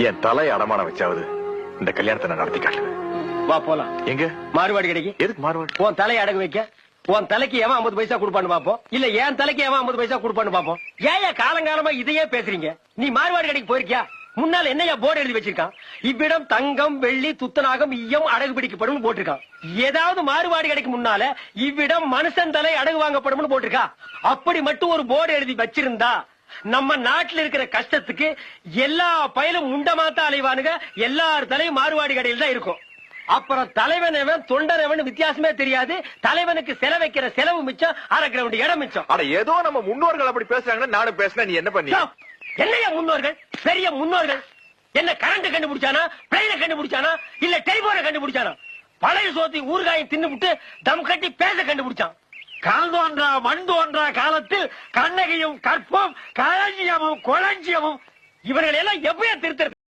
என் தலை அடமான வச்சாவது இந்த கல்யாணத்தை நான் நடத்தி காட்டுவேன். வா போலாம். எங்க மாறுபாடு கிடைக்கு? எதுக்கு மாறுபாடு? உன் தலையை அடகு வைக்க. உன் தலைக்கு எவன் 50 பைசா கொடுப்பான்னு பாப்போம், இல்ல என் தலைக்கு எவன் 50 பைசா கொடுப்பான்னு பாப்போம். ஏன் காலங்காலமா இதையே பேசுறீங்க? நீ மாறுபாடு கடைக்கு போயிருக்கியா? முன்னால என்னையா போர்டு எழுதி வச்சிருக்கான்? இவ்விடம் தங்கம் வெள்ளி துத்தநாகம் ஈயம் அடகு பிடிக்கப்படும் போட்டிருக்கான். ஏதாவது மாறுபாடு கடைக்கு முன்னால இவ்விடம் மனுஷன் தலை அடகு வாங்கப்படும் போட்டிருக்கா? அப்படி மட்டும் ஒரு போர்டு எழுதி வச்சிருந்தா நம்ம நாட்டில் இருக்கிற கஷ்டத்துக்கு எல்லா பயலும் முண்டமாத்தான் அலைவானுங்க. எல்லார் தலையும் மாறுபாடு கடையில் தான் இருக்கும். அப்புறம் தலைவன் தொண்டரவன் வித்தியாசமே தெரியாது. தலைவனுக்கு செலவைக்கிற செலவு மிச்சம், அரை கிரவுண்ட் இடம் மிச்சம். ஆனா ஏதோ நம்ம முன்னோர்கள் அப்படி பேசுறாங்கன்னு நானும் பேசினா நீ என்ன பண்ணி? என்னையா முன்னோர்கள்? பெரிய முன்னோர்கள் என்ன கரண்ட் கண்டுபிடிச்சானா, பிளைனை கண்டுபிடிச்சானா, இல்ல டெலிபோனை கண்டுபிடிச்சானா? பழைய சோத்தி ஊறுகாயை தின்னுபிட்டு தம் கட்டி பேச கண்டுபிடிச்சான். கால் தோன்றா மண் தோன்றா காலத்தில் கண்ணகியும் கற்பும் களஞ்சியமும் கொளஞ்சியமும் இவர்கள் எல்லாம் எப்பயா திருத்த